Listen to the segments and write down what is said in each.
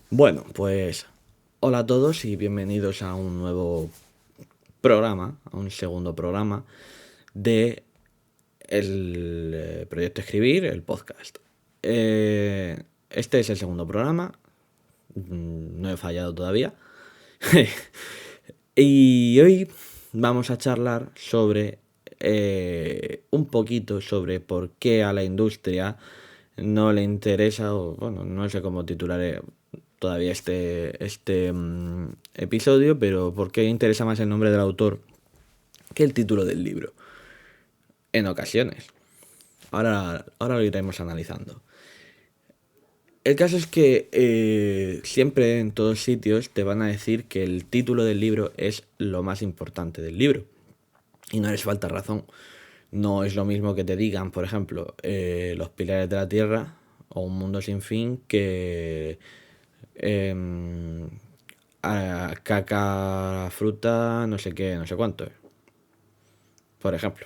Bueno, pues hola a todos y bienvenidos a un nuevo programa, a un segundo programa de el Proyecto Escribir, el podcast. Este es el segundo programa, no he fallado todavía. Y hoy vamos a charlar sobre un poquito sobre por qué a la industria no le interesa, o bueno, no sé cómo titularé todavía este episodio, pero por qué interesa más el nombre del autor que el título del libro, en ocasiones. Ahora lo iremos analizando. El caso es que siempre en todos sitios te van a decir que el título del libro es lo más importante del libro. Y no les falta razón. No es lo mismo que te digan, por ejemplo, Los pilares de la tierra o Un mundo sin fin que caca, fruta, no sé qué, no sé cuánto. Por ejemplo.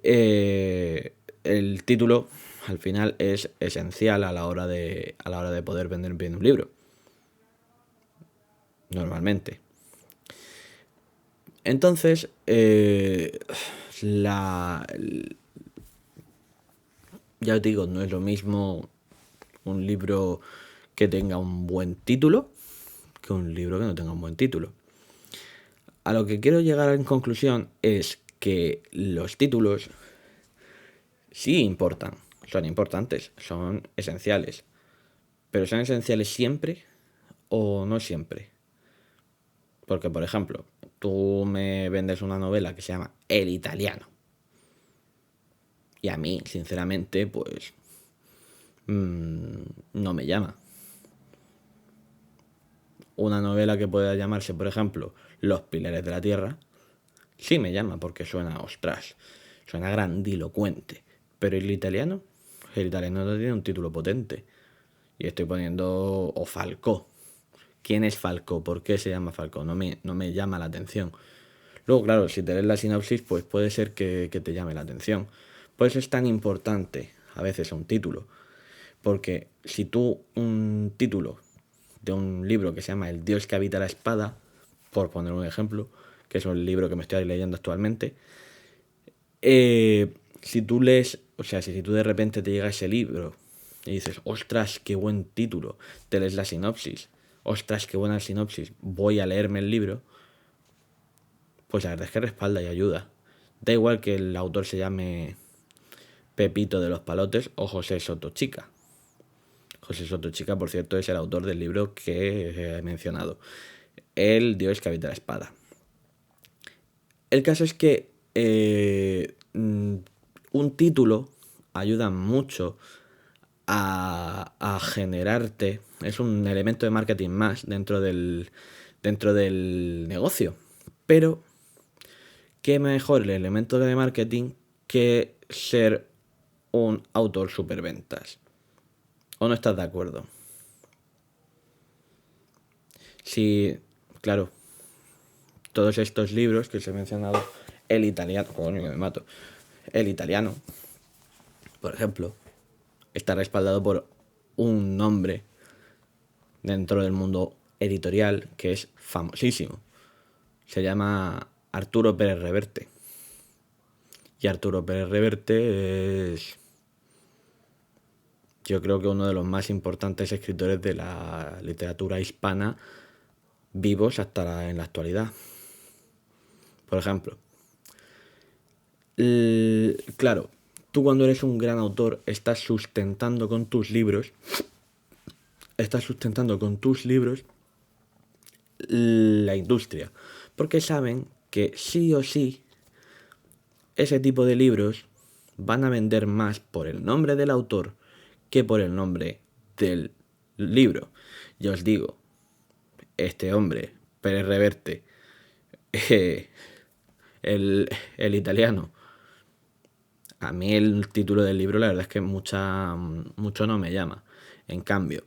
El título al final es esencial a la hora de poder vender bien un libro. Normalmente. Entonces, la, ya os digo, no es lo mismo un libro que tenga un buen título que un libro que no tenga un buen título. A lo que quiero llegar en conclusión es que los títulos sí importan, son importantes, son esenciales. Pero ¿son esenciales siempre o no siempre? Porque, por ejemplo, tú me vendes una novela que se llama El Italiano. Y a mí, sinceramente, pues no me llama. Una novela que pueda llamarse, por ejemplo, Los Pilares de la Tierra, sí me llama porque suena, ostras, suena grandilocuente. Pero el italiano no tiene un título potente. Y estoy poniendo o Falcó. ¿Quién es Falcó? ¿Por qué se llama Falcó? No me llama la atención. Luego, claro, si te lees la sinopsis, pues puede ser que te llame la atención. Por eso es tan importante a veces un título. Porque si tú un título de un libro que se llama El Dios que habita la espada, por poner un ejemplo, que es un libro que me estoy leyendo actualmente, si tú lees, o sea, si tú de repente te llega ese libro y dices, ostras, qué buen título, te lees la sinopsis, ostras, qué buena sinopsis, voy a leerme el libro, pues la verdad es que respalda y ayuda. Da igual que el autor se llame Pepito de los Palotes o José Soto Chica. José Soto Chica, por cierto, es el autor del libro que he mencionado, El Dios que habita la espada. El caso es que un título ayuda mucho a generarte, es un elemento de marketing más dentro del negocio. Pero, ¿qué mejor el elemento de marketing que ser un autor superventas? ¿O no estás de acuerdo? Si, claro, todos estos libros que os he mencionado, el italiano, coño, que me mato, el italiano, por ejemplo, está respaldado por un nombre dentro del mundo editorial que es famosísimo. Se llama Arturo Pérez Reverte. Y Arturo Pérez Reverte es, yo creo que uno de los más importantes escritores de la literatura hispana vivos hasta en la actualidad. Por ejemplo, claro, tú cuando eres un gran autor estás sustentando con tus libros la industria, porque saben que sí o sí ese tipo de libros van a vender más por el nombre del autor que por el nombre del libro. Ya os digo, este hombre, Pérez Reverte, eh, el italiano, a mí el título del libro la verdad es que mucho no me llama. En cambio,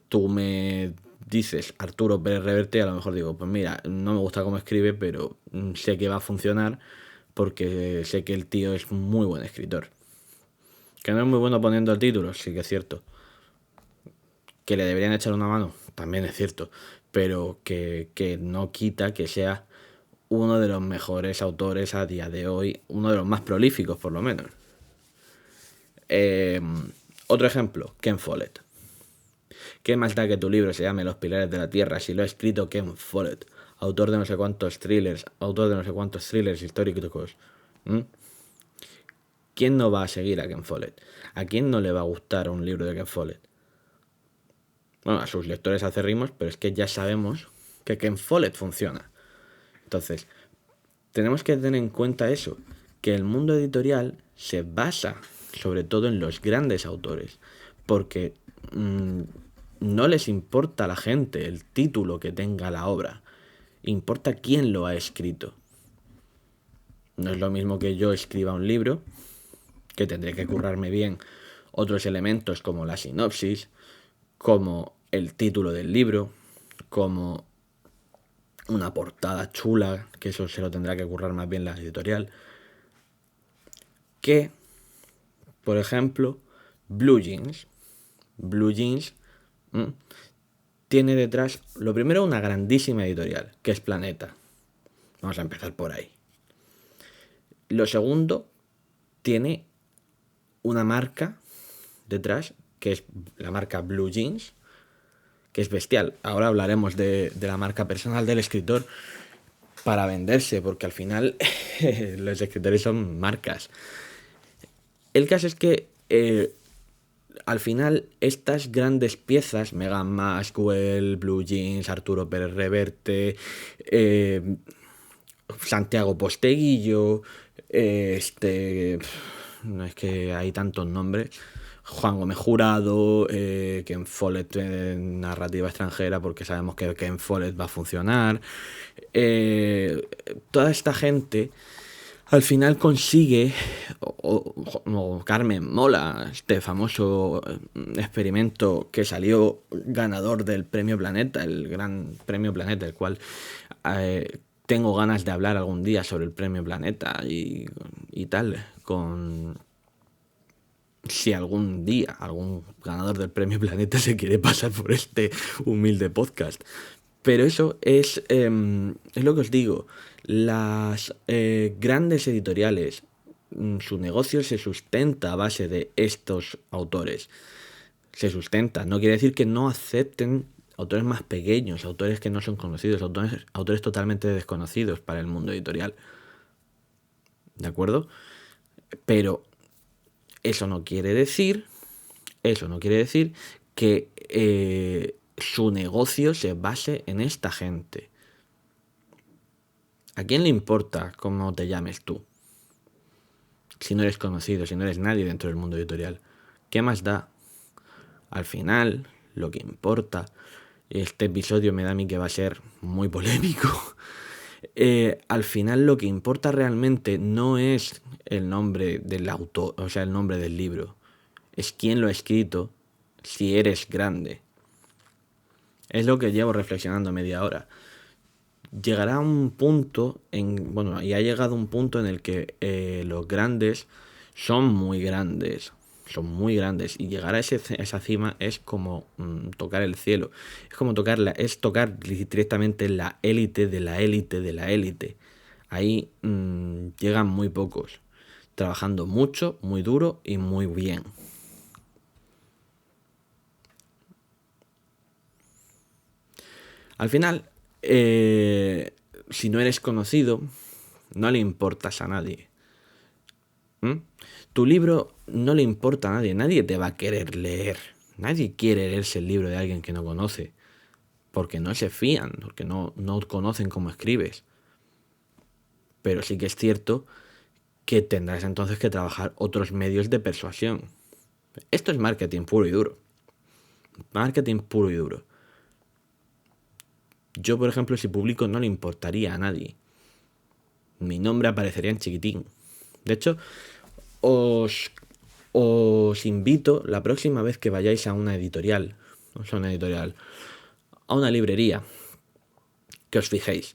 tú me dices Arturo Pérez Reverte, a lo mejor digo, pues mira, no me gusta cómo escribe, pero sé que va a funcionar porque sé que el tío es muy buen escritor. Que no es muy bueno poniendo títulos, sí que es cierto. ¿Que le deberían echar una mano? También es cierto, pero que no quita que sea uno de los mejores autores a día de hoy, uno de los más prolíficos por lo menos. Otro ejemplo, Ken Follett. ¿Qué más da que tu libro se llame Los Pilares de la Tierra si lo ha escrito Ken Follett, autor de no sé cuántos thrillers, históricos? ¿Mm? ¿Quién no va a seguir a Ken Follett? ¿A quién no le va a gustar un libro de Ken Follett? Bueno, a sus lectores acérrimos, pero es que ya sabemos que Ken Follett funciona. Entonces, tenemos que tener en cuenta eso, que el mundo editorial se basa sobre todo en los grandes autores, porque no les importa a la gente el título que tenga la obra, importa quién lo ha escrito. No es lo mismo que yo escriba un libro, que tendré que currarme bien otros elementos como la sinopsis, como el título del libro, como una portada chula, que eso se lo tendrá que currar más bien la editorial, que, por ejemplo, Blue Jeans. Blue Jeans tiene detrás, lo primero, una grandísima editorial, que es Planeta. Vamos a empezar por ahí. Lo segundo, tiene una marca detrás, que es la marca Blue Jeans, que es bestial. Ahora hablaremos de la marca personal del escritor para venderse, porque al final los escritores son marcas. El caso es que al final estas grandes piezas, Meghan Maxwell, Blue Jeans, Arturo Pérez Reverte, Santiago Posteguillo, no es que hay tantos nombres, Juan Gómez Jurado, Ken Follett en narrativa extranjera, porque sabemos que Ken Follett va a funcionar. Toda esta gente al final consigue, o Carmen Mola, este famoso experimento que salió ganador del Premio Planeta, el Gran Premio Planeta, el cual tengo ganas de hablar algún día sobre el Premio Planeta y tal, si algún día algún ganador del Premio Planeta se quiere pasar por este humilde podcast. Pero eso es lo que os digo. Las grandes editoriales, su negocio se sustenta a base de estos autores. Se sustenta. No quiere decir que no acepten autores más pequeños, autores que no son conocidos, autores totalmente desconocidos para el mundo editorial. ¿De acuerdo? Pero eso no quiere decir que su negocio se base en esta gente. ¿A quién le importa cómo te llames tú? Si no eres conocido, si no eres nadie dentro del mundo editorial. ¿Qué más da? Al final, lo que importa, este episodio me da a mí que va a ser muy polémico. Al final lo que importa realmente no es el nombre del autor, o sea, el nombre del libro. Es quién lo ha escrito, si eres grande. Es lo que llevo reflexionando media hora. Llegará un punto, y ha llegado un punto en el que los grandes son muy grandes, y llegar a esa cima es como tocar el cielo, es como tocar directamente la élite de la élite de la élite. Ahí llegan muy pocos, trabajando mucho, muy duro y muy bien. Al final, si no eres conocido, no le importas a nadie. Tu libro no le importa a nadie, nadie te va a querer leer. Nadie quiere leerse el libro de alguien que no conoce, porque no se fían, porque no conocen cómo escribes. Pero sí que es cierto que tendrás entonces que trabajar otros medios de persuasión. Esto es marketing puro y duro. Marketing puro y duro. Yo, por ejemplo, si publico no le importaría a nadie. Mi nombre aparecería en chiquitín. De hecho, os invito la próxima vez que vayáis a una editorial, a una librería, que os fijéis.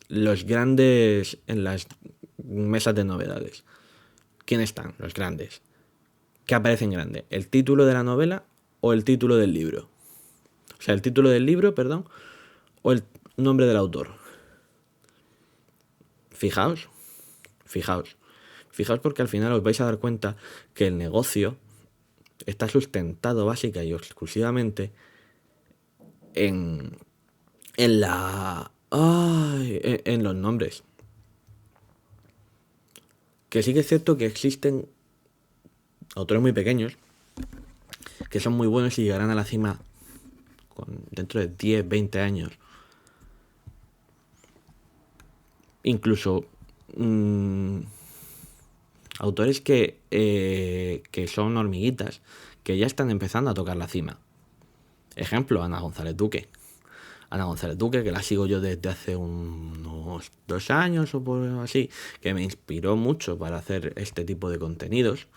Los grandes en las mesas de novedades. ¿Quién están? Los grandes. ¿Qué aparece en grande? ¿El título de la novela o el título del libro. O sea, el título del libro, perdón, o el nombre del autor. Fijaos porque al final os vais a dar cuenta que el negocio está sustentado básica y exclusivamente en los nombres. Que sí que es cierto que existen autores muy pequeños que son muy buenos y llegarán a la cima dentro de 10, 20 años. Incluso autores que son hormiguitas, que ya están empezando a tocar la cima. Ejemplo, Ana González Duque. Ana González Duque, que la sigo yo desde hace unos 2 años o por así, que me inspiró mucho para hacer este tipo de contenidos.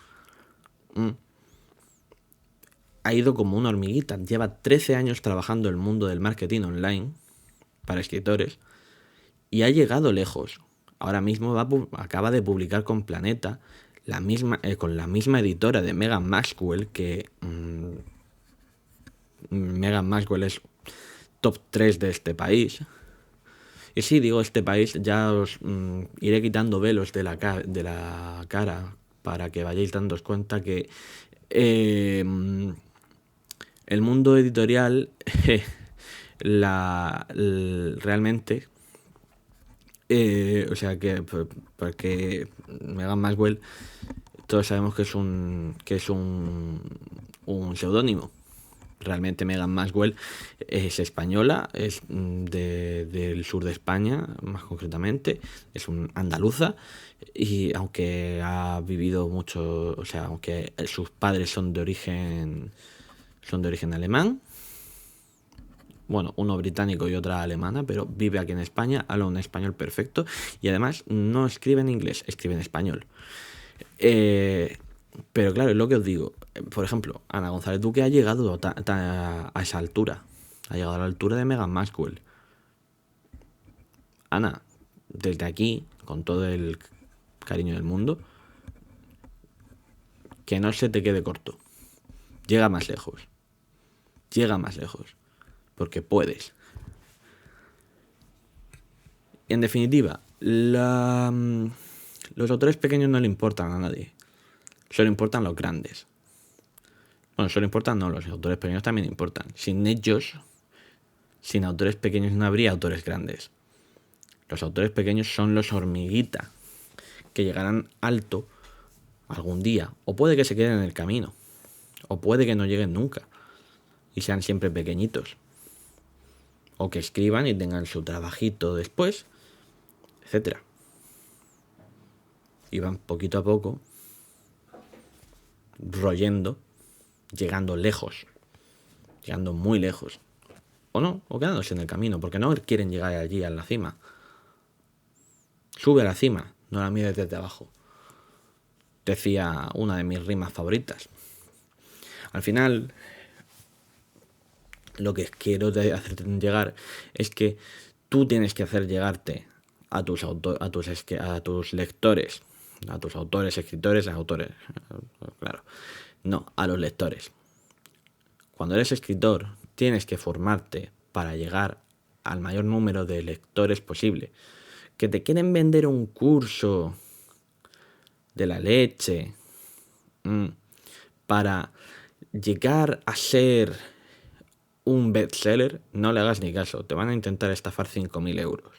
Ha ido como una hormiguita. Lleva 13 años trabajando el mundo del marketing online para escritores y ha llegado lejos. Ahora mismo acaba de publicar con Planeta, con la misma editora de Meghan Maxwell, que Meghan Maxwell es top 3 de este país. Y sí, digo este país, ya os iré quitando velos de la cara para que vayáis dándoos cuenta que el mundo editorial realmente... o sea que porque Meghan Maxwell todos sabemos que es un seudónimo. Realmente Meghan Maxwell es española, es del sur de España, más concretamente, es andaluza, y aunque ha vivido mucho, o sea, aunque sus padres son de origen alemán, bueno, uno británico y otra alemana, pero vive aquí en España, habla un español perfecto y además no escribe en inglés, escribe en español. Pero claro, es lo que os digo. Por ejemplo, Ana González Duque ha llegado a esa altura. Ha llegado a la altura de Meghan Maxwell. Ana, desde aquí, con todo el cariño del mundo, que no se te quede corto. Llega más lejos. Porque puedes. Y en definitiva, los autores pequeños no le importan a nadie. Solo importan los grandes. Bueno, solo importan, no, los autores pequeños también importan. Sin ellos, sin autores pequeños no habría autores grandes. Los autores pequeños son los hormiguita, que llegarán alto algún día. O puede que se queden en el camino. O puede que no lleguen nunca. Y sean siempre pequeñitos. O que escriban y tengan su trabajito después, etcétera. Y van poquito a poco royendo, llegando lejos, llegando muy lejos, o no, o quedándose en el camino, porque no quieren llegar allí a la cima. Sube a la cima, no la mires desde abajo, decía una de mis rimas favoritas. Al final, lo que quiero hacerte llegar es que tú tienes que hacer llegarte a tus lectores, a tus autores, escritores, autores, claro, no, a los lectores. Cuando eres escritor, tienes que formarte para llegar al mayor número de lectores posible. Que te quieren vender un curso de la leche para llegar a ser un bestseller, no le hagas ni caso. Te van a intentar estafar 5.000 euros.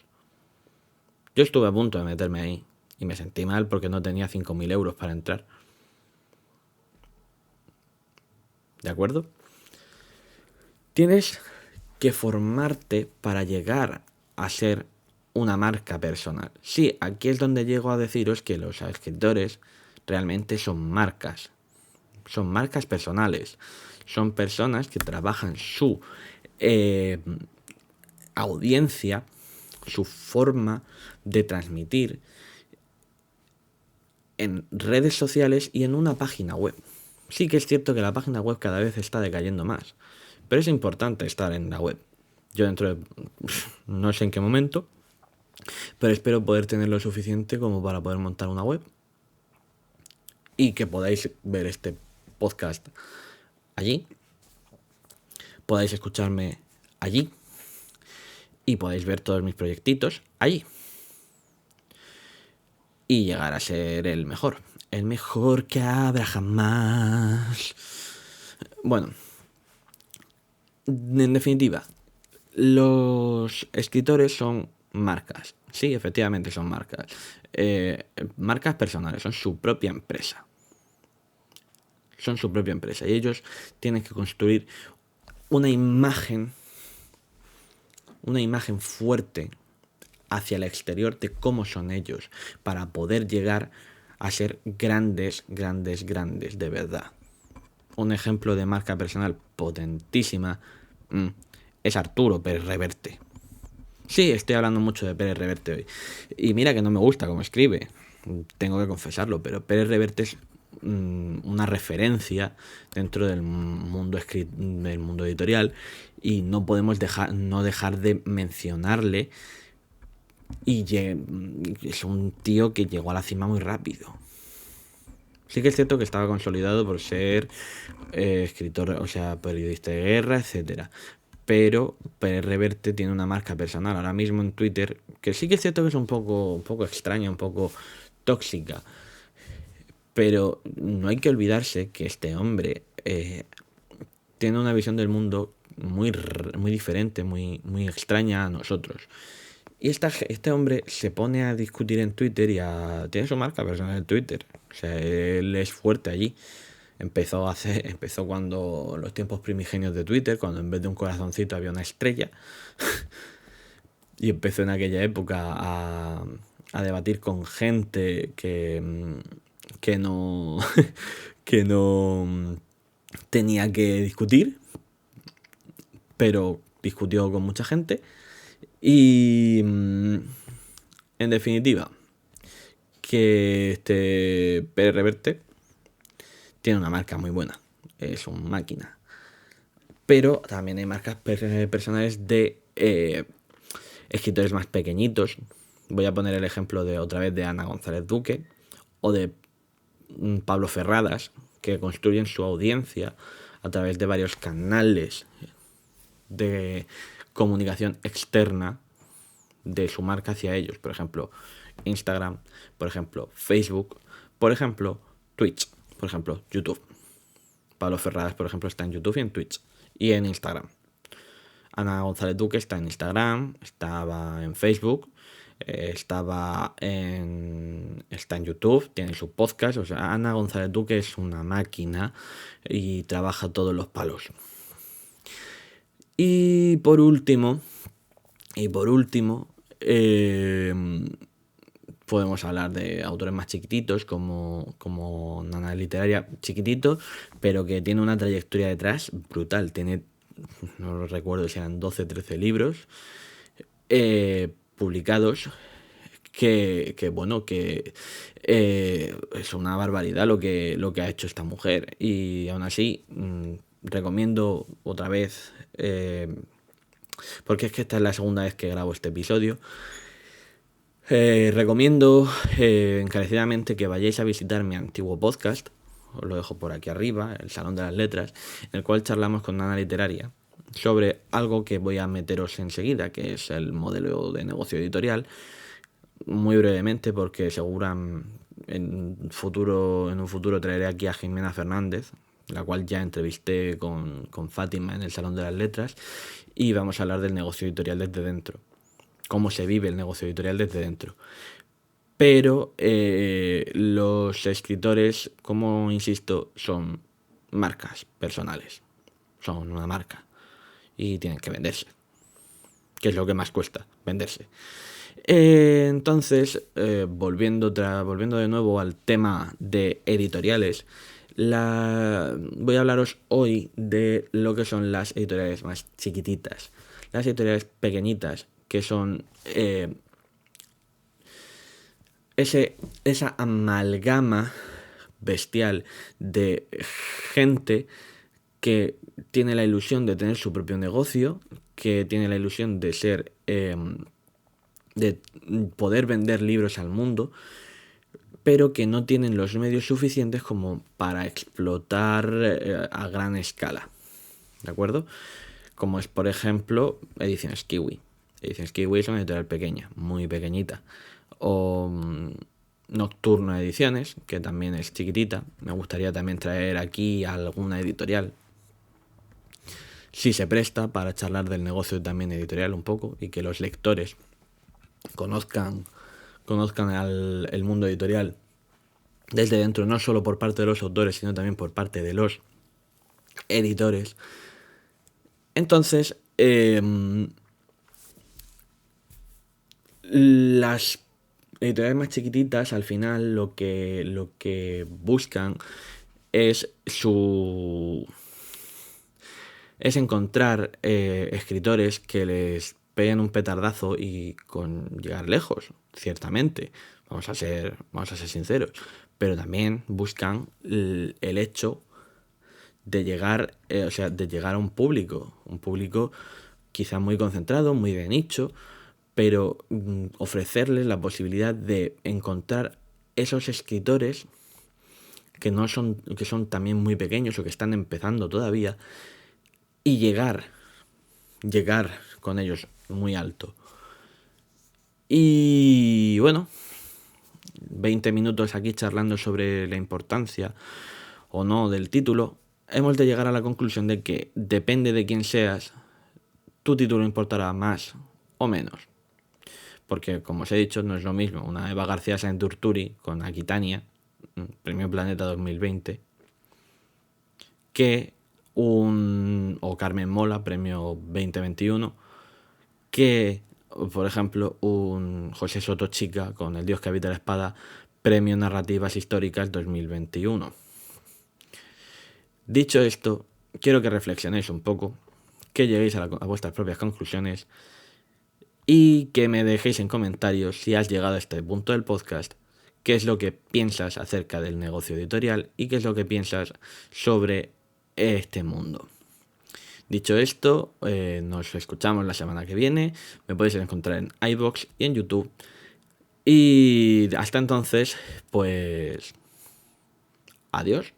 Yo estuve a punto de meterme ahí y me sentí mal porque no tenía 5.000 euros para entrar. ¿De acuerdo? Tienes que formarte para llegar a ser una marca personal. Sí, aquí es donde llego a deciros que los escritores realmente son marcas. Son marcas personales. Son personas que trabajan su audiencia, su forma de transmitir en redes sociales y en una página web. Sí que es cierto que la página web cada vez está decayendo más, pero es importante estar en la web. Yo dentro de no sé en qué momento, pero espero poder tener lo suficiente como para poder montar una web y que podáis ver este podcast allí. podáis escucharme allí y podéis ver todos mis proyectitos allí y llegar a ser el mejor que habrá jamás. Bueno, en definitiva, los escritores son marcas. Sí, efectivamente son marcas. Marcas personales, son su propia empresa. Son su propia empresa. Y ellos tienen que construir una imagen fuerte hacia el exterior de cómo son ellos, para poder llegar a ser grandes, de verdad. Un ejemplo de marca personal potentísima es Arturo Pérez Reverte. Sí, estoy hablando mucho de Pérez Reverte hoy. Y mira que no me gusta cómo escribe, tengo que confesarlo, pero Pérez Reverte es una referencia dentro del mundo editorial, y no podemos dejar de mencionarle. Y es un tío que llegó a la cima muy rápido. Sí que es cierto que estaba consolidado por ser escritor, o sea, periodista de guerra, etcétera. Pero Pérez Reverte tiene una marca personal ahora mismo en Twitter, que sí que es cierto que es un poco extraña, un poco tóxica. Pero no hay que olvidarse que este hombre tiene una visión del mundo muy diferente, muy extraña a nosotros. Y este hombre se pone a discutir en Twitter y tiene su marca personal en Twitter. O sea, él es fuerte allí. Empezó cuando los tiempos primigenios de Twitter, cuando en vez de un corazoncito había una estrella. Y empezó en aquella época a debatir con gente que no que no tenía que discutir, pero discutió con mucha gente. Y en definitiva, que este Pérez Reverte tiene una marca muy buena, es una máquina. Pero también hay marcas personales de escritores más pequeñitos. Voy a poner el ejemplo otra vez de Ana González Duque o de Pablo Ferradas, que construyen su audiencia a través de varios canales de comunicación externa de su marca hacia ellos. Por ejemplo, Instagram, por ejemplo, Facebook, por ejemplo, Twitch, por ejemplo, YouTube. Pablo Ferradas, por ejemplo, está en YouTube y en Twitch y en Instagram. Ana González Duque está en Instagram, estaba en Facebook, está en YouTube, tiene su podcast. O sea, Ana González Duque es una máquina y trabaja todos los palos. Y por último, podemos hablar de autores más chiquititos como Nana Literaria, chiquitito, pero que tiene una trayectoria detrás brutal. Tiene, no lo recuerdo si eran 12 o 13 libros publicados, que es una barbaridad lo que ha hecho esta mujer. Y aún así recomiendo otra vez, porque es que esta es la segunda vez que grabo este episodio, recomiendo encarecidamente que vayáis a visitar mi antiguo podcast. Os lo dejo por aquí arriba, el Salón de las Letras, en el cual charlamos con Nana Literaria sobre algo que voy a meteros enseguida, que es el modelo de negocio editorial, muy brevemente, porque en un futuro traeré aquí a Jimena Fernández, la cual ya entrevisté con Fátima en el Salón de las Letras, y vamos a hablar del negocio editorial desde dentro, cómo se vive el negocio editorial desde dentro. Pero los escritores, como insisto, son marcas personales, son una marca y tienen que venderse, que es lo que más cuesta, venderse. Entonces, volviendo de nuevo al tema de editoriales, voy a hablaros hoy de lo que son las editoriales más chiquititas, las editoriales pequeñitas, que son esa amalgama bestial de gente que tiene la ilusión de tener su propio negocio, que tiene la ilusión de ser de poder vender libros al mundo, pero que no tienen los medios suficientes como para explotar a gran escala, ¿de acuerdo? como es por ejemplo Ediciones Kiwi. Ediciones Kiwi es una editorial pequeña, muy pequeñita. O Nocturno Ediciones, que también es chiquitita. Me gustaría también traer aquí alguna editorial, si se presta, para charlar del negocio también editorial un poco y que los lectores conozcan el mundo editorial desde dentro, no solo por parte de los autores, sino también por parte de los editores. Entonces, las editoriales más chiquititas al final lo que buscan es encontrar escritores que les peguen un petardazo y con llegar lejos, ciertamente. Vamos a ser sinceros. Pero también buscan el hecho de llegar, de llegar a un público quizá muy concentrado, muy de nicho, pero ofrecerles la posibilidad de encontrar esos escritores que son también muy pequeños o que están empezando todavía y llegar con ellos muy alto. Y bueno, 20 minutos aquí charlando sobre la importancia o no del título. Hemos de llegar a la conclusión de que depende de quién seas, tu título importará más o menos. Porque, como os he dicho, no es lo mismo una Eva García Santurturi con Aquitania, Premio Planeta 2020, que o Carmen Mola, Premio 2021, que, por ejemplo, un José Soto Chica con El Dios que habita la espada, Premio Narrativas Históricas 2021. Dicho esto, quiero que reflexionéis un poco, que lleguéis a vuestras propias conclusiones y que me dejéis en comentarios, si has llegado a este punto del podcast, qué es lo que piensas acerca del negocio editorial y qué es lo que piensas sobre este mundo. Dicho esto, nos escuchamos la semana que viene. Me podéis encontrar en iVoox y en YouTube. Y hasta entonces, pues adiós.